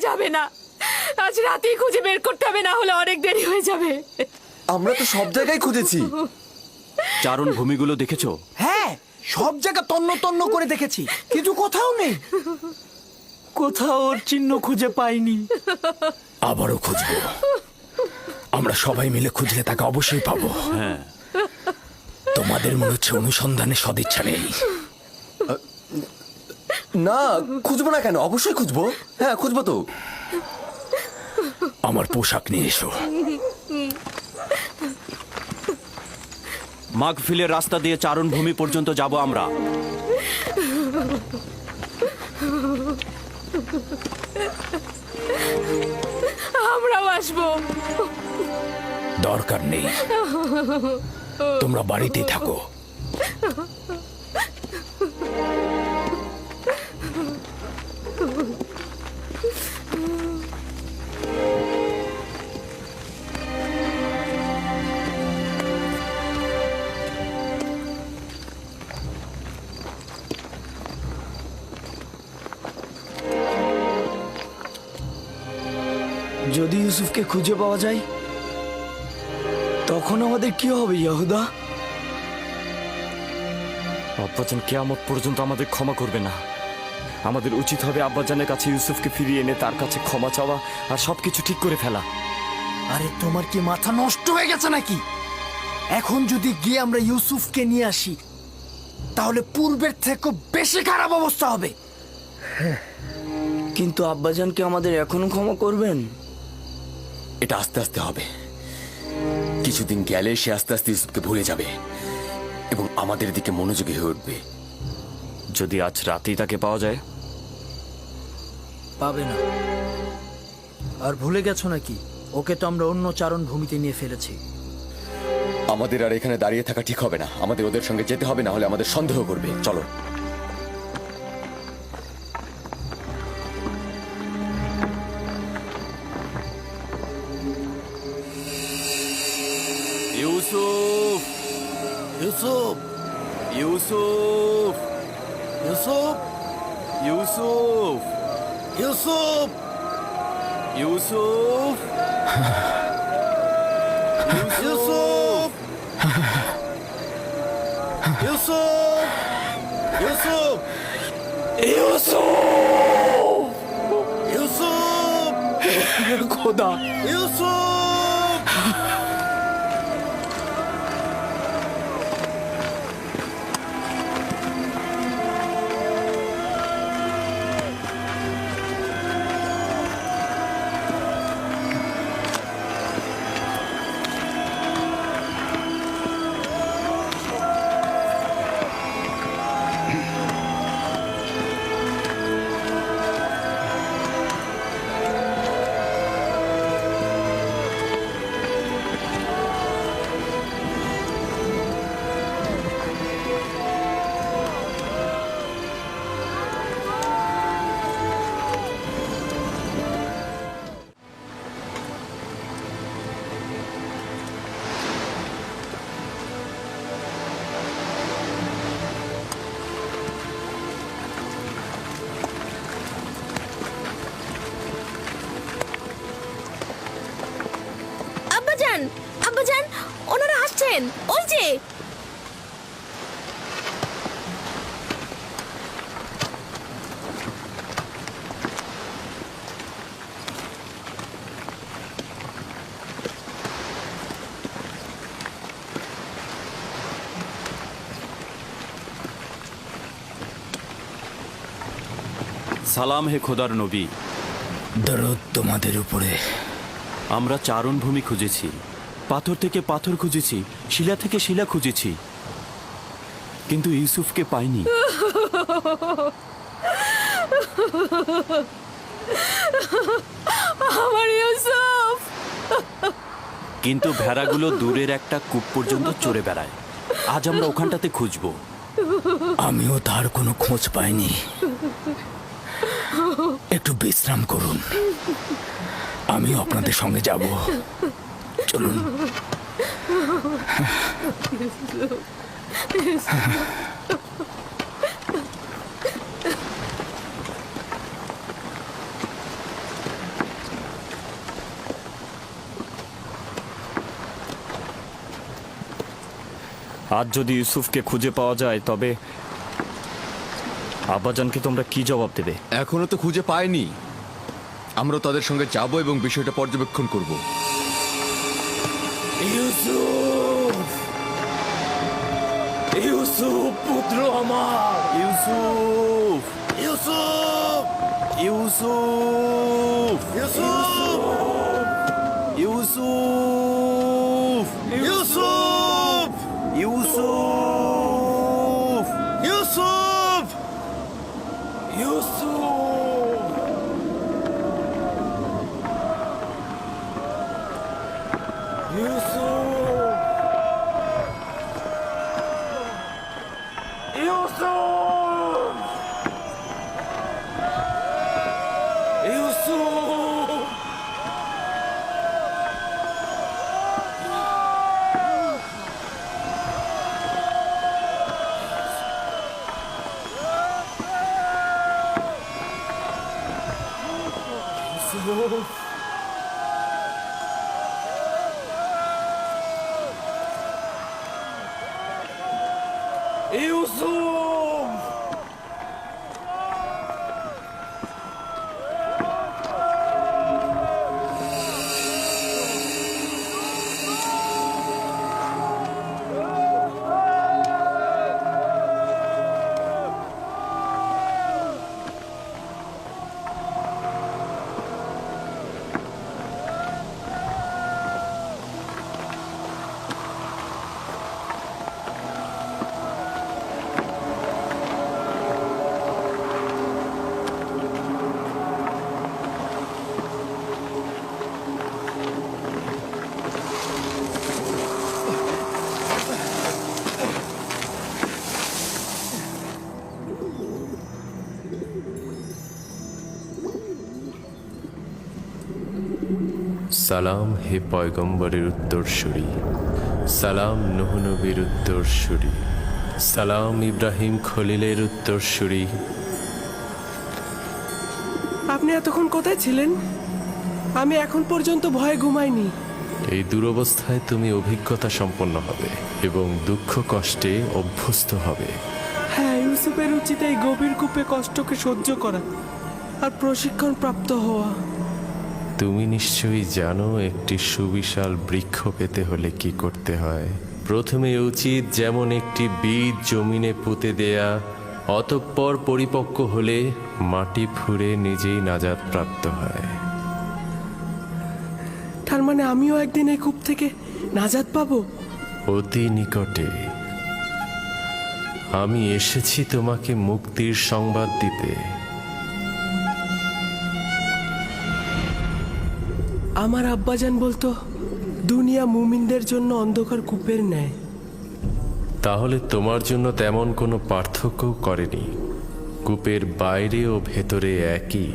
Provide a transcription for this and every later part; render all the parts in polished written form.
যাবে না, আজ রাতেই খুঁজে বের করতে হবে, না হলে অনেক দেরি হয়ে যাবে। আমরা তো সব জায়গায় খুঁজেছি। চারণ ভূমিগুলো দেখেছো? হ্যাঁ, সব জায়গা তন্ন তন্ন করে দেখেছি, কিন্তু কোথাও নেই। কোথাও ওর চিহ্ন খুঁজে পাইনি। আবারও খুঁজবো, আমরা সবাই মিলে খুঁজলে তাকে অবশ্যই পাবো। হ্যাঁ। তোমাদের মনে হচ্ছে অনুসন্ধানে সদিচ্ছা নেই। না, খুঁজবো না কেন? অবশ্যই খুঁজবো। হ্যাঁ, খুঁজবো তো। আমার পোশাক নিয়ে এসো। মাগফিলের রাস্তা দিয়ে চারণ ভূমি পর্যন্ত যাব আমরা। আমরাও আসবো। দরকার নেই, তোমরা বাড়িতেই থাকো। যদি ইউসুফকে খুঁজে পাওয়া যায় তখন আমাদের কি হবে ইয়াহুদা? আব্বাজান কিয়ামত পর্যন্ত আমাদের ক্ষমা করবে না। আমাদের উচিত হবে আব্বাজানের কাছে ইউসুফকে ফিরিয়ে এনে তার কাছে ক্ষমা চাওয়া আর সবকিছু ঠিক করে ফেলা। আরে তোমার কি মাথা নষ্ট হয়ে গেছে নাকি? এখন যদি গিয়ে আমরা ইউসুফকে নিয়ে আসি তাহলে পূর্বের থেকে বেশি খারাপ অবস্থা হবে। কিন্তু আব্বাজান কি আমাদের এখনো ক্ষমা করবেন? এটা আস্তে আস্তে হবে। কিছুদিন গেলে সে আস্তে আস্তে ইউসুফকে ভুলে যাবে এবং আমাদের দিকে মনোযোগী হয়ে উঠবে। যদি আজ রাতেই তাকে পাওয়া যায়। পাবে না। আর ভুলে গেছো নাকি, ওকে তো আমরা অন্য চারণ ভূমিতে নিয়ে ফেলেছি। আমাদের আর এখানে দাঁড়িয়ে থাকা ঠিক হবে না। আমাদের ওদের সঙ্গে যেতে হবে, না হলে আমাদের সন্দেহ করবে। চলো। ইউসুফ, ইউসুফ, ইউসুফ, ইউসুফ, ইউসুফ, ইউসুফ, ইউসুফ, ইউসুফ, ইউসুফ, ইউসুফ, ইউসুফ, খোদা, ইউসুফ। আব্বাজান, আব্বাজান, ওনারা আসছেন, ওই যে। সালাম হে খোদার নবী। দরুদ তোমাদের উপরে। আমরা চারণ ভূমি খুঁজেছি, পাথর থেকে পাথর খুঁজেছি, শিলা থেকে শিলা খুঁজেছি, কিন্তু ইউসুফকে পাইনি। আমার ইউসুফ। কিন্তু ভেড়াগুলো দূরের একটা কূপ পর্যন্ত চড়ে বেড়ায়। আজ আমরা ওখানটাতে খুঁজবো। আমিও তার কোনো খোঁজ পাইনি। একটু বিশ্রাম করুন, আমিও আপনাদের সঙ্গে যাব। চলুন। আজ যদি ইউসুফকে খুঁজে পাওয়া যায় তবে আব্বাজানকে তোমরা কি জবাব দেবে? এখনো তো খুঁজে পাইনি। আমরা তাদের সঙ্গে যাব এবং বিষয়টা পর্যবেক্ষণ করব। ইউসুফ, ইউসুফ পুত্র আমার, ইউসুফ, ইউসুফ, ইউসুফ, ইউসুফ, ইউসুফ, ইউসুফ, ইউসুফ, ইউসুফ, ইউসুফ। সালাম হে পয়গম্বরের উত্তরসূরি, সালাম নূহ নবীর উত্তরসূরি, সালাম ইব্রাহিম খলিলের উত্তরসূরি। আপনি এতক্ষণ কোথায় ছিলেন? আমি এখন পর্যন্ত ভয়ে ঘুমাইনি। এই দুরবস্থায় তুমি অভিজ্ঞতা সম্পন্ন হবে এবং দুঃখ কষ্টে অভ্যস্ত হবে। হ্যাঁ, ইউসুফের উচিত এই গভীর কূপে কষ্টকে সহ্য করা আর প্রশিক্ষণ প্রাপ্ত হওয়া। তুমি নিশ্চয়ই জানো একটি সুবিশাল বৃক্ষ পেতে হলে কি করতে হয়। প্রথমে উচিত যেমন একটি বীজ জমিনে পুঁতে দেয়া, অতঃপর পরিপক্ক হলে মাটি ফুঁড়ে নিজেই নাজাত প্রাপ্ত হয়। তার মানে আমিও একদিন এই কূপ থেকে নাজাত পাবো? অতি নিকটে। আমি এসেছি তোমাকে মুক্তির সংবাদ দিতে। আমার আব্বাজান বলতো দুনিয়া মুমিনদের জন্য অন্ধকার কূপের ন্যায়। তাহলে তোমার জন্য তেমন কোনো পার্থক্য করেনি। কূপের বাইরে ও ভেতরে একই।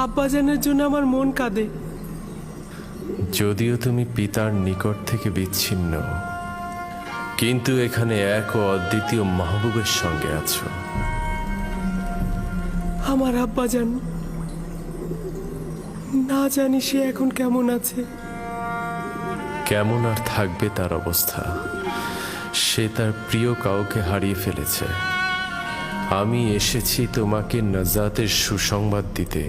আব্বাজানের জন্য আমার মন কাঁদে। যদিও তুমি পিতার নিকট থেকে বিচ্ছিন্ন, কিন্তু এখানে এক ও অদ্বিতীয় মাহবুবের সঙ্গে আছো। আমার আব্বাজান, না জানি সে এখন কেমন আছে। কেমন আর থাকবে তার অবস্থা? সে তার প্রিয় কাউকে হারিয়ে ফেলেছে। আমি এসেছি তোমাকে নাজাতের সুসংবাদ দিতে।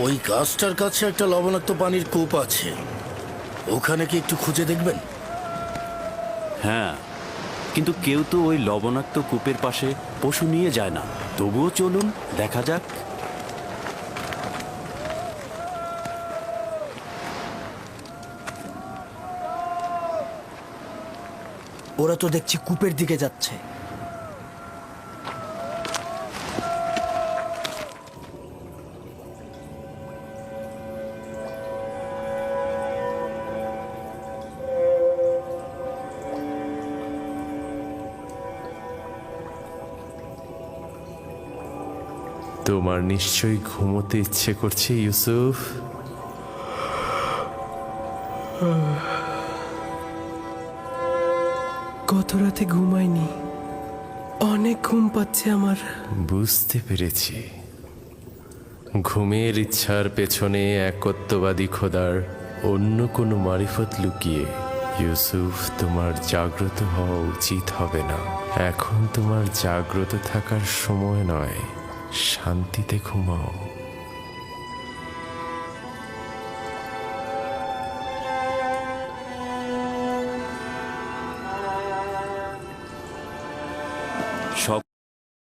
ওই গাছটার কাছে একটা লবণাক্ত পানির কূপ আছে, ওখানে কি একটু খুঁজে দেখবেন? হ্যাঁ, কিন্তু কেউ তো ওই লবণাক্ত কূপের পাশে পশু নিয়ে যায় না। তবুও চলুন, দেখা যাক। ওরা তো দেখছি কূপের দিকে যাচ্ছে। তোমার নিশ্চয়ই ঘুমোতে ইচ্ছে করছে ইউসুফ। গত রাতে ঘুমাইনি, অনেক ঘুম পাচ্ছে আমার। বুঝতে পেরেছি, ঘুমের ইচ্ছার পেছনে একত্ববাদী খোদার অন্য কোনো মারিফত লুকিয়ে। ইউসুফ, তোমার জাগ্রত হওয়া উচিত হবে না। এখন তোমার জাগ্রত থাকার সময় নয়, শান্তিতে ঘুমাও।